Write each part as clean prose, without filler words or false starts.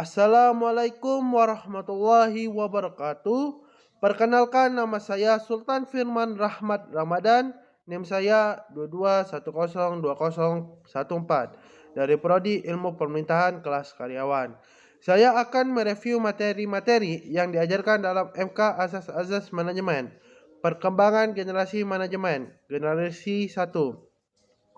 Assalamualaikum warahmatullahi wabarakatuh. Perkenalkan, nama saya Sultan Firman Rahmat Ramadan. NIM saya 22102014 dari Prodi Ilmu Pemerintahan kelas karyawan. Saya akan mereview materi-materi yang diajarkan dalam MK Asas-Asas Manajemen. Perkembangan generasi manajemen, generasi 1.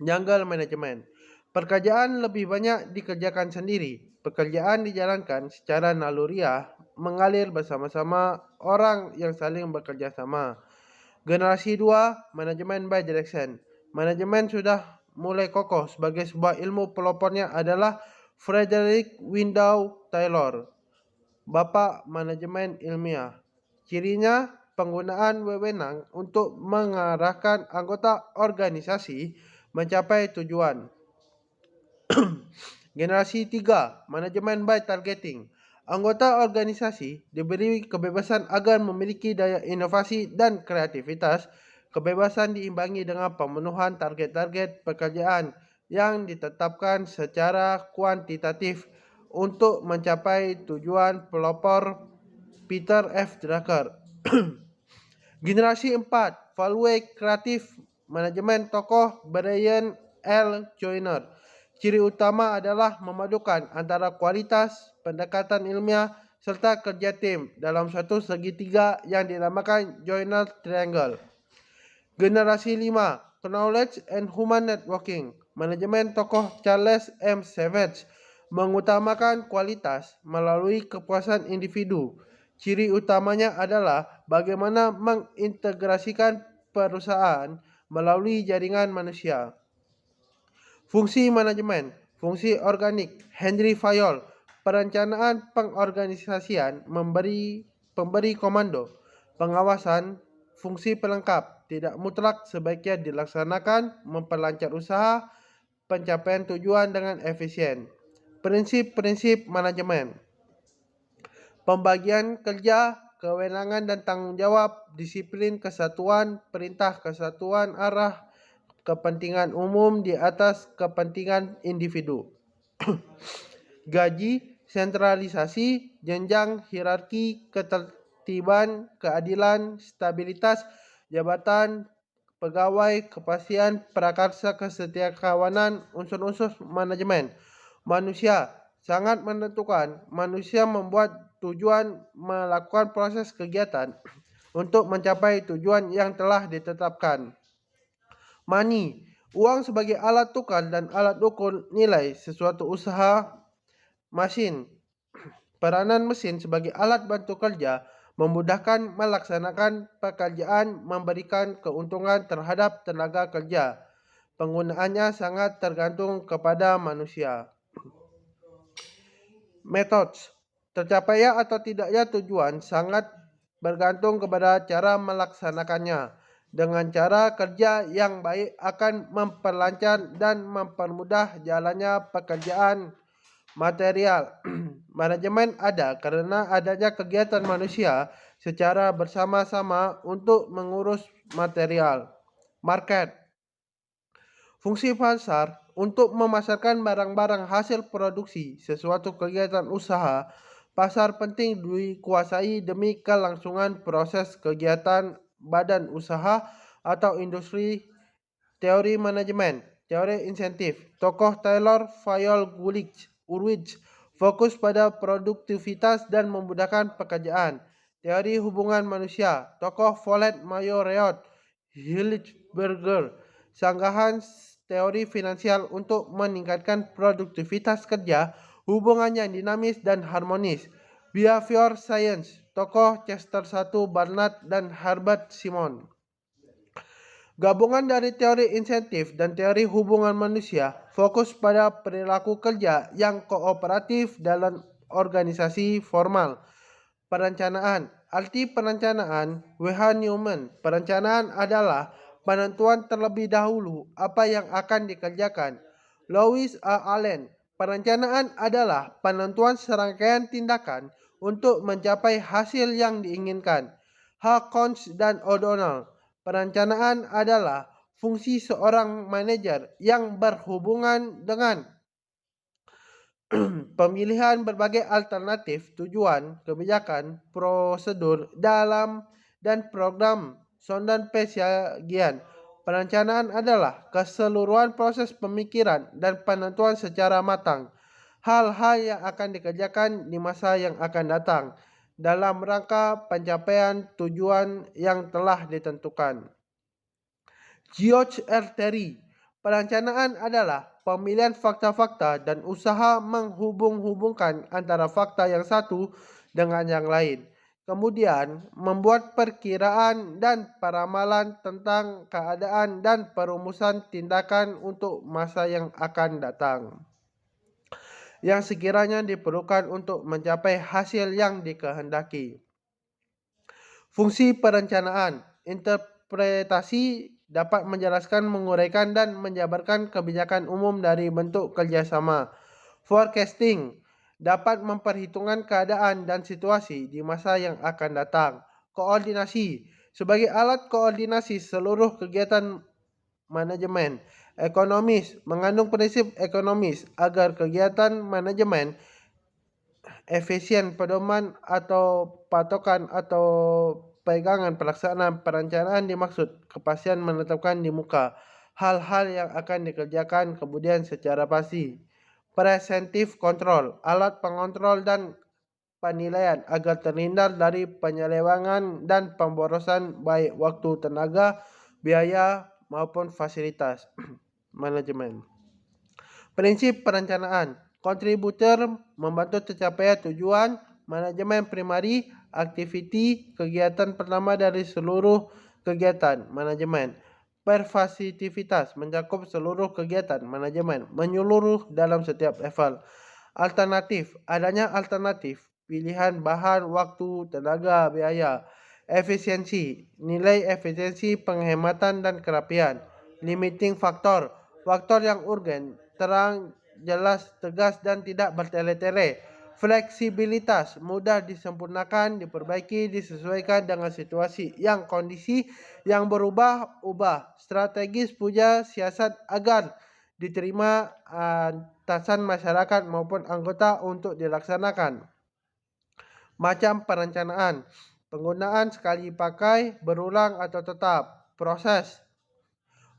Jungle Management. Pekerjaan lebih banyak dikerjakan sendiri. Pekerjaan dijalankan secara naluriah, mengalir bersama-sama orang yang saling bekerja sama. Generasi 2, Manajemen by Direction. Manajemen sudah mulai kokoh sebagai sebuah ilmu. Pelopornya adalah Frederick Window Taylor, Bapak Manajemen Ilmiah. Cirinya, penggunaan wewenang untuk mengarahkan anggota organisasi mencapai tujuan. Generasi 3, Manajemen by Targeting. Anggota organisasi diberi kebebasan agar memiliki daya inovasi dan kreativitas. Kebebasan diimbangi dengan pemenuhan target-target pekerjaan yang ditetapkan secara kuantitatif untuk mencapai tujuan. Pelopor Peter F. Drucker. Generasi 4, Value Kreatif Manajemen Tokoh Brian L. Joyner. Ciri utama adalah memadukan antara kualitas, pendekatan ilmiah, serta kerja tim dalam suatu segitiga yang dinamakan Joyner Triangle. Generasi 5, Knowledge and Human Networking. Manajemen tokoh Charles M. Savage mengutamakan kualitas melalui kepuasan individu. Ciri utamanya adalah bagaimana mengintegrasikan perusahaan melalui jaringan manusia. Fungsi manajemen, fungsi organik, Henry Fayol. Perencanaan pengorganisasian, pemberi komando, pengawasan, fungsi pelengkap, tidak mutlak, sebaiknya dilaksanakan, memperlancar usaha, pencapaian tujuan dengan efisien. Prinsip-prinsip manajemen: pembagian kerja, kewenangan dan tanggung jawab, disiplin, kesatuan, perintah kesatuan, arah, kepentingan umum di atas kepentingan individu. Gaji, sentralisasi, jenjang, hierarki, ketertiban, keadilan, stabilitas, jabatan, pegawai, kepastian, prakarsa, kesetiakawanan, unsur-unsur manajemen. Manusia sangat menentukan. Manusia membuat tujuan, melakukan proses kegiatan untuk mencapai tujuan yang telah ditetapkan. Money, uang sebagai alat tukar dan alat ukur nilai sesuatu usaha. Mesin, peranan mesin sebagai alat bantu kerja, memudahkan melaksanakan pekerjaan, memberikan keuntungan terhadap tenaga kerja. Penggunaannya sangat tergantung kepada manusia. Methods, tercapainya atau tidaknya tujuan sangat bergantung kepada cara melaksanakannya. Dengan cara kerja yang baik akan memperlancar dan mempermudah jalannya pekerjaan. Material, manajemen ada karena adanya kegiatan manusia secara bersama-sama untuk mengurus material. Market, fungsi pasar untuk memasarkan barang-barang hasil produksi sesuatu kegiatan usaha. Pasar penting dikuasai demi kelangsungan proses kegiatan badan usaha atau industri. Teori manajemen, teori insentif, tokoh Taylor Fayol Urwitz, fokus pada produktivitas dan memudahkan pekerjaan. Teori hubungan manusia, tokoh Follett Mayo Reot Hillenberger, sanggahan teori finansial untuk meningkatkan produktivitas kerja, hubungan yang dinamis dan harmonis. Behavior Science, tokoh Chester I. Barnard dan Herbert Simon. Gabungan dari teori insentif dan teori hubungan manusia fokus pada perilaku kerja yang kooperatif dalam organisasi formal. Perencanaan, arti perencanaan, W.H. Newman. Perencanaan adalah penentuan terlebih dahulu apa yang akan dikerjakan. Louis A. Allen. Perencanaan adalah penentuan serangkaian tindakan untuk mencapai hasil yang diinginkan. H. Cons dan O'Donnell. Perencanaan adalah fungsi seorang manajer yang berhubungan dengan Pemilihan berbagai alternatif tujuan, kebijakan, prosedur dalam dan program sondan pesyagian. Perencanaan adalah keseluruhan proses pemikiran dan penentuan secara matang hal-hal yang akan dikerjakan di masa yang akan datang dalam rangka pencapaian tujuan yang telah ditentukan. George R. Terry, perencanaan adalah pemilihan fakta-fakta dan usaha menghubung-hubungkan antara fakta yang satu dengan yang lain. Kemudian, membuat perkiraan dan peramalan tentang keadaan dan perumusan tindakan untuk masa yang akan datang yang sekiranya diperlukan untuk mencapai hasil yang dikehendaki. Fungsi perencanaan, interpretasi dapat menjelaskan, menguraikan, dan menjabarkan kebijakan umum dari bentuk kerjasama. Forecasting dapat memperhitungkan keadaan dan situasi di masa yang akan datang. Koordinasi sebagai alat koordinasi seluruh kegiatan manajemen. Ekonomis mengandung prinsip ekonomis agar kegiatan manajemen efisien, pedoman atau patokan atau pegangan pelaksanaan perencanaan dimaksud kepastian menetapkan di muka hal-hal yang akan dikerjakan kemudian secara pasti. Preventive control, alat pengontrol dan penilaian agar terhindar dari penyelewengan dan pemborosan baik waktu, tenaga, biaya maupun fasilitas manajemen. Prinsip perencanaan, kontributor membantu tercapainya tujuan manajemen primari, aktiviti, kegiatan pertama dari seluruh kegiatan manajemen. Pervasivitas mencakup seluruh kegiatan manajemen, menyeluruh dalam setiap level. Alternatif, adanya alternatif, pilihan bahan, waktu, tenaga, biaya. Efisiensi, nilai efisiensi, penghematan dan kerapian. Limiting factor, faktor yang urgen, terang, jelas, tegas dan tidak bertele-tele. Fleksibilitas, mudah disempurnakan, diperbaiki, disesuaikan dengan situasi yang kondisi yang berubah-ubah. Strategis punya siasat agar diterima atasan masyarakat maupun anggota untuk dilaksanakan. Macam perencanaan, penggunaan sekali pakai, berulang atau tetap. Proses,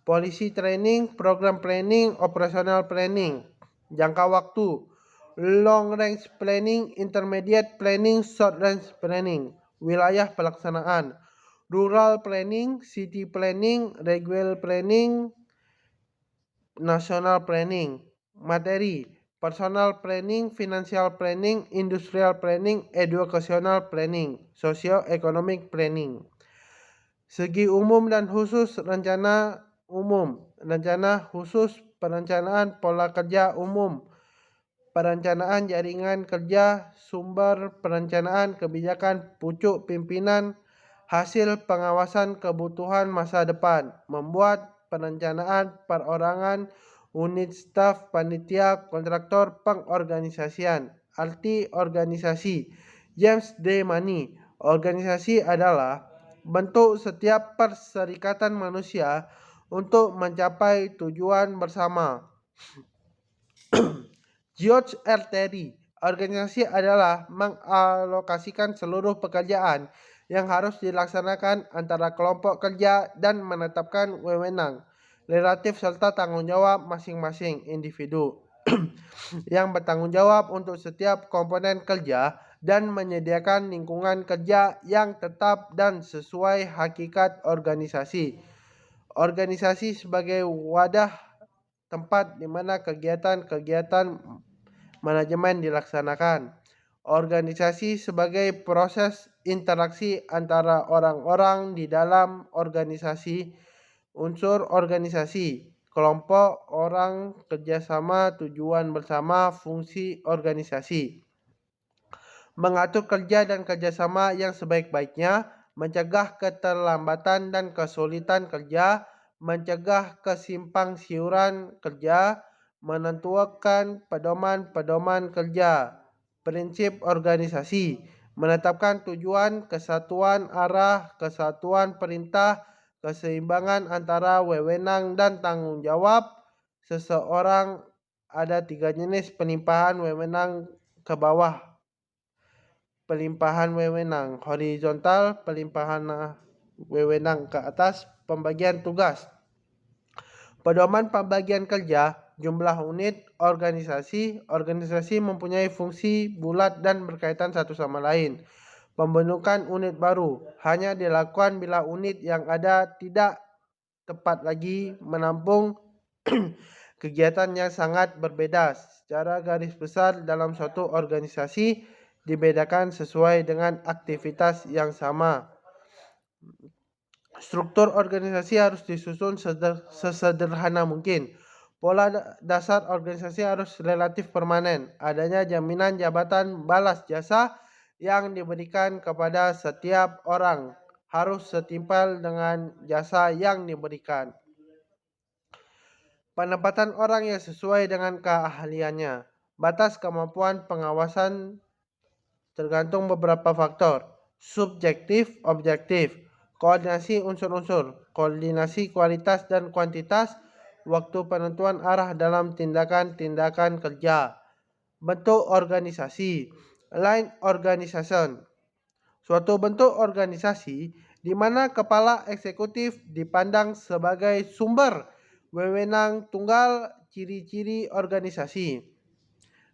polisi training, program planning, operational planning. Jangka waktu, long range planning, intermediate planning, short range planning. Wilayah pelaksanaan, rural planning, city planning, regional planning, national planning. Materi, personal planning, financial planning, industrial planning, educational planning, socio-economic planning. Segi umum dan khusus rencana umum, rencana khusus, perencanaan pola kerja umum, perencanaan jaringan kerja, sumber perencanaan kebijakan, pucuk pimpinan, hasil pengawasan kebutuhan masa depan, membuat perencanaan perorangan, unit staf, panitia, kontraktor, pengorganisasian. Arti organisasi, James D. Money, organisasi adalah bentuk setiap perserikatan manusia untuk mencapai tujuan bersama. George R. Terry, organisasi adalah mengalokasikan seluruh pekerjaan yang harus dilaksanakan antara kelompok kerja dan menetapkan wewenang relatif serta tanggung jawab masing-masing individu yang bertanggung jawab untuk setiap komponen kerja dan menyediakan lingkungan kerja yang tetap dan sesuai hakikat organisasi. Organisasi sebagai wadah tempat di mana kegiatan-kegiatan manajemen dilaksanakan. Organisasi sebagai proses interaksi antara orang-orang di dalam organisasi, unsur organisasi, kelompok orang, kerjasama, tujuan bersama, fungsi organisasi. Mengatur kerja dan kerjasama yang sebaik-baiknya, mencegah keterlambatan dan kesulitan kerja, mencegah kesimpang siuran kerja, menentukan pedoman-pedoman kerja. Prinsip organisasi, menetapkan tujuan, kesatuan arah, kesatuan perintah, keseimbangan antara wewenang dan tanggung jawab seseorang ada 3 jenis pelimpahan wewenang ke bawah. Pelimpahan wewenang horizontal, pelimpahan wewenang ke atas, pembagian tugas. Pedoman pembagian kerja, jumlah unit, organisasi. Organisasi mempunyai fungsi bulat dan berkaitan satu sama lain. Pembentukan unit baru hanya dilakukan bila unit yang ada tidak tepat lagi menampung kegiatan yang sangat berbeda. Secara garis besar dalam suatu organisasi dibedakan sesuai dengan aktivitas yang sama. Struktur organisasi harus disusun sesederhana mungkin. Pola dasar organisasi harus relatif permanen. Adanya jaminan jabatan balas jasa yang diberikan kepada setiap orang harus setimpal dengan jasa yang diberikan. Penempatan orang yang sesuai dengan keahliannya. Batas kemampuan pengawasan tergantung beberapa faktor. Subjektif, objektif. Koordinasi unsur-unsur. Koordinasi kualitas dan kuantitas. Waktu penentuan arah dalam tindakan-tindakan kerja. Bentuk organisasi. Line organization. Suatu bentuk organisasi di mana kepala eksekutif dipandang sebagai sumber wewenang tunggal. Ciri-ciri organisasi.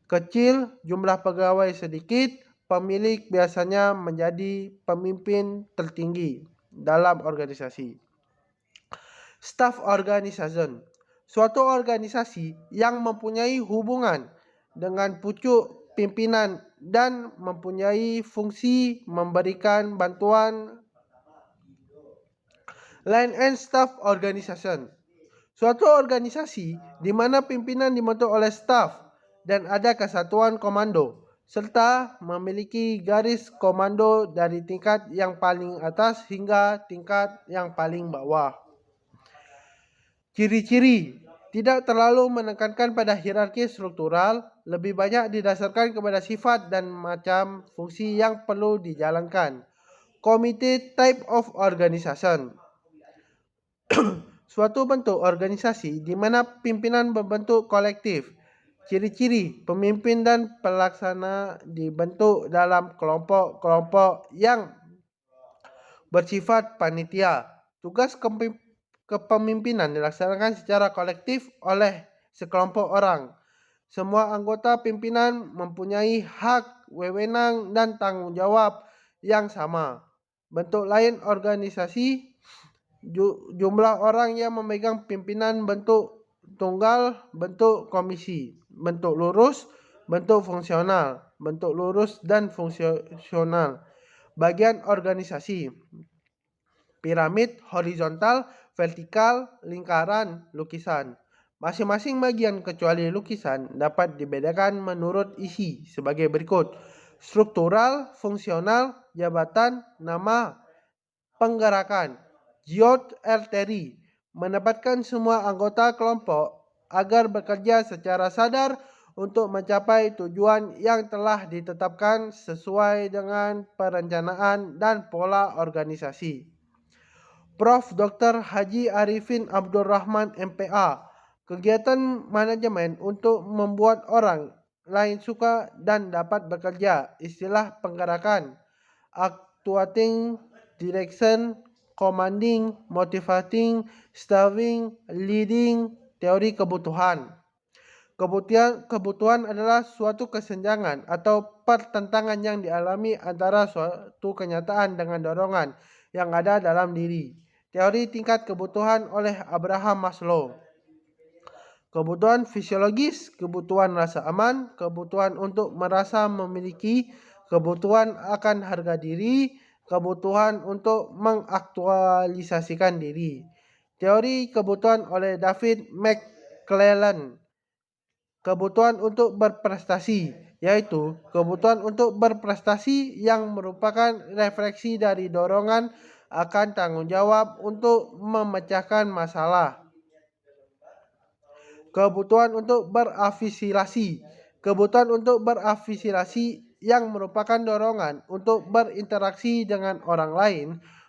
Kecil, jumlah pegawai sedikit, pemilik biasanya menjadi pemimpin tertinggi dalam organisasi. Staff organization. Suatu organisasi yang mempunyai hubungan dengan pucuk pimpinan dan mempunyai fungsi memberikan bantuan. Line and staff organization. Suatu organisasi di mana pimpinan dibentuk oleh staf dan ada kesatuan komando serta memiliki garis komando dari tingkat yang paling atas hingga tingkat yang paling bawah. Ciri-ciri tidak terlalu menekankan pada hierarki struktural, lebih banyak didasarkan kepada sifat dan macam fungsi yang perlu dijalankan. Committee type of organization. Suatu bentuk organisasi di mana pimpinan berbentuk kolektif. Ciri-ciri pemimpin dan pelaksana dibentuk dalam kelompok-kelompok yang bersifat panitia. Tugas kepemimpinan dilaksanakan secara kolektif oleh sekelompok orang. Semua anggota pimpinan mempunyai hak, wewenang, dan tanggung jawab yang sama. Bentuk lain organisasi. Jumlah orang yang memegang pimpinan bentuk tunggal, bentuk komisi, bentuk lurus, bentuk fungsional, bentuk lurus dan fungsional. Bagian organisasi. Piramid, horizontal, vertikal, lingkaran, lukisan. Masing-masing bagian kecuali lukisan dapat dibedakan menurut isi sebagai berikut. Struktural, fungsional, jabatan, nama, penggerakan. George R. Terry menempatkan semua anggota kelompok agar bekerja secara sadar untuk mencapai tujuan yang telah ditetapkan sesuai dengan perencanaan dan pola organisasi. Prof. Dr. Haji Arifin Abdul Rahman MPA. Kegiatan manajemen untuk membuat orang lain suka dan dapat bekerja. Istilah penggerakan. Actuating, direction, commanding, motivating, starving, leading, teori kebutuhan. Kebutuhan adalah suatu kesenjangan atau pertentangan yang dialami antara suatu kenyataan dengan dorongan yang ada dalam diri. Teori tingkat kebutuhan oleh Abraham Maslow. Kebutuhan fisiologis, kebutuhan rasa aman, kebutuhan untuk merasa memiliki, kebutuhan akan harga diri, kebutuhan untuk mengaktualisasikan diri. Teori kebutuhan oleh David McClelland. Kebutuhan untuk berprestasi, yaitu kebutuhan untuk berprestasi yang merupakan refleksi dari dorongan akan tanggung jawab untuk memecahkan masalah. Kebutuhan untuk berafiliasi. Kebutuhan untuk berafiliasi yang merupakan dorongan untuk berinteraksi dengan orang lain,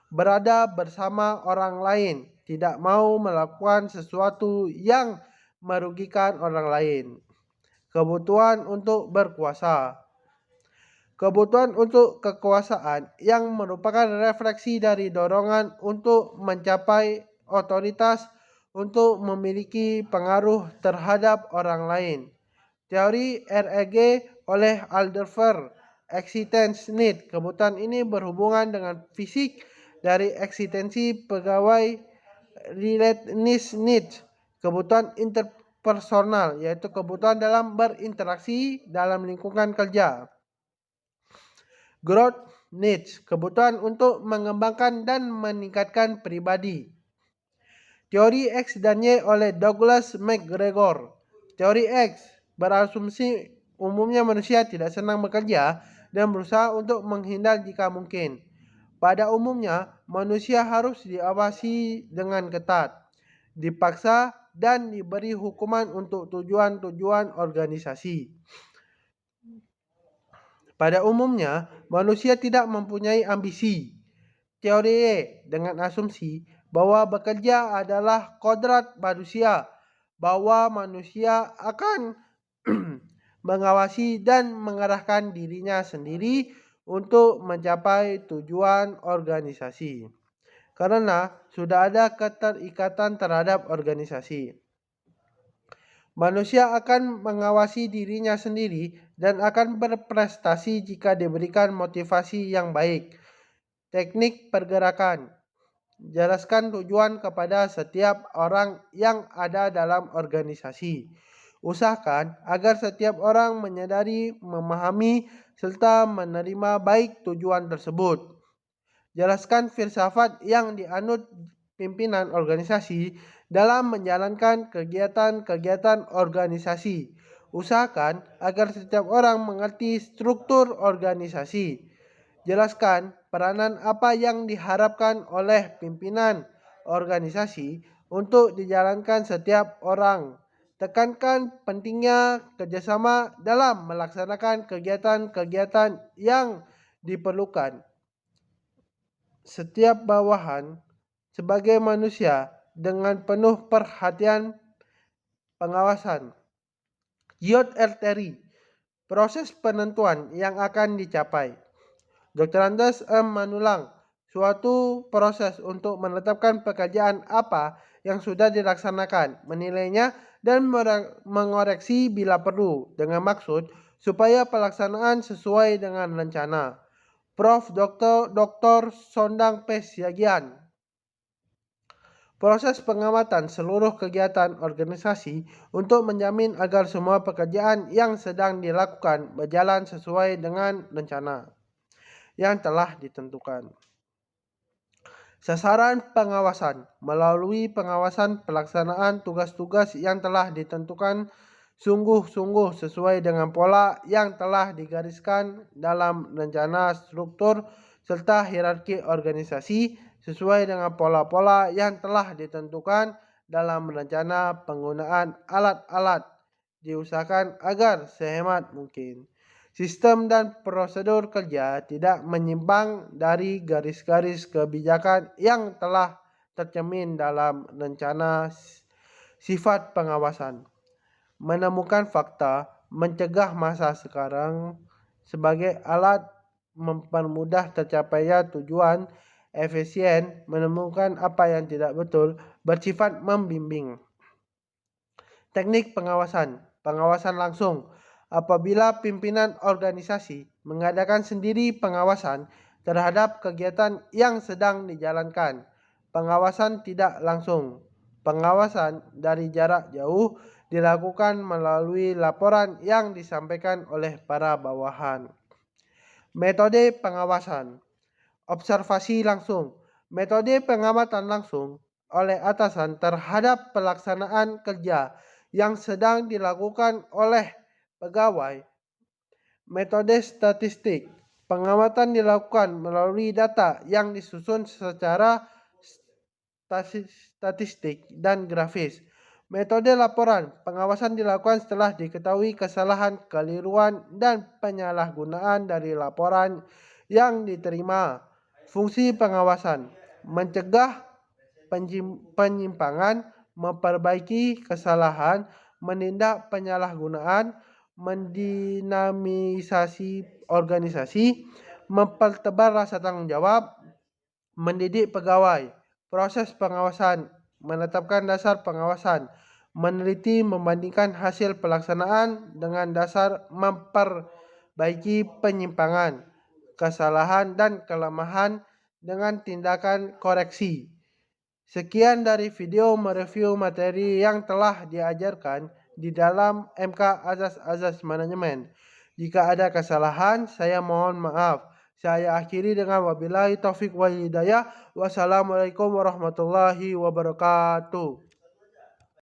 berada bersama orang lain, tidak mau melakukan sesuatu yang merugikan orang lain. Kebutuhan untuk berkuasa. Kebutuhan untuk kekuasaan yang merupakan refleksi dari dorongan untuk mencapai otoritas untuk memiliki pengaruh terhadap orang lain. Teori REG oleh Alderfer, existence need. Kebutuhan ini berhubungan dengan fisik dari eksistensi pegawai relatedness needs. Kebutuhan interpersonal, yaitu kebutuhan dalam berinteraksi dalam lingkungan kerja. Growth needs, kebutuhan untuk mengembangkan dan meningkatkan pribadi. Teori X dan Y oleh Douglas MacGregor. Teori X berasumsi umumnya manusia tidak senang bekerja dan berusaha untuk menghindar jika mungkin. Pada umumnya, manusia harus diawasi dengan ketat, dipaksa, dan diberi hukuman untuk tujuan-tujuan organisasi. Pada umumnya, manusia tidak mempunyai ambisi. Teori E dengan asumsi bahwa bekerja adalah kodrat manusia, bahwa manusia akan mengawasi dan mengarahkan dirinya sendiri untuk mencapai tujuan organisasi. Karena sudah ada keterikatan terhadap organisasi. Manusia akan mengawasi dirinya sendiri dan akan berprestasi jika diberikan motivasi yang baik. Teknik pergerakan. Jelaskan tujuan kepada setiap orang yang ada dalam organisasi. Usahakan agar setiap orang menyadari, memahami, serta menerima baik tujuan tersebut. Jelaskan filsafat yang dianut pimpinan organisasi dalam menjalankan kegiatan-kegiatan organisasi. Usahakan agar setiap orang mengerti struktur organisasi. Jelaskan peranan apa yang diharapkan oleh pimpinan organisasi untuk dijalankan setiap orang. Tekankan pentingnya kerjasama dalam melaksanakan kegiatan-kegiatan yang diperlukan. Setiap bawahan sebagai manusia dengan penuh perhatian pengawasan. Yield artery, proses penentuan yang akan dicapai. Dr. Andes M. Manulang, suatu proses untuk menetapkan pekerjaan apa yang sudah dilaksanakan, menilainya, dan mengoreksi bila perlu, dengan maksud supaya pelaksanaan sesuai dengan rencana. Prof. Dr. Sondang P. Siagian. Proses pengamatan seluruh kegiatan organisasi untuk menjamin agar semua pekerjaan yang sedang dilakukan berjalan sesuai dengan rencana yang telah ditentukan. Sasaran pengawasan melalui pengawasan pelaksanaan tugas-tugas yang telah ditentukan sungguh-sungguh sesuai dengan pola yang telah digariskan dalam rencana struktur serta hierarki organisasi sesuai dengan pola-pola yang telah ditentukan dalam rencana penggunaan alat-alat. Diusahakan agar sehemat mungkin. Sistem dan prosedur kerja tidak menyimpang dari garis-garis kebijakan yang telah tercermin dalam rencana sifat pengawasan. Menemukan fakta, mencegah masa sekarang sebagai alat mempermudah tercapainya tujuan, efisien, menemukan apa yang tidak betul, bersifat membimbing. Teknik pengawasan, pengawasan langsung. Apabila pimpinan organisasi mengadakan sendiri pengawasan terhadap kegiatan yang sedang dijalankan, pengawasan tidak langsung. Pengawasan dari jarak jauh dilakukan melalui laporan yang disampaikan oleh para bawahan. Metode pengawasan. Observasi langsung. Metode pengamatan langsung oleh atasan terhadap pelaksanaan kerja yang sedang dilakukan oleh pegawai. Metode statistik. Pengamatan dilakukan melalui data yang disusun secara statistik dan grafis. Metode laporan. Pengawasan dilakukan setelah diketahui kesalahan, keliruan, dan penyalahgunaan dari laporan yang diterima. Fungsi pengawasan. Mencegah penyimpangan, memperbaiki kesalahan, menindak penyalahgunaan, mendinamisasi organisasi, mempertebal rasa tanggung jawab, mendidik pegawai, proses pengawasan, menetapkan dasar pengawasan, meneliti membandingkan hasil pelaksanaan dengan dasar memperbaiki penyimpangan, kesalahan dan kelemahan dengan tindakan koreksi. Sekian dari video mereview materi yang telah diajarkan di dalam MK Azas-Azas Manajemen. Jika ada kesalahan, saya mohon maaf. Saya akhiri dengan wabillahi taufik wal hidayah. Wassalamualaikum warahmatullahi wabarakatuh.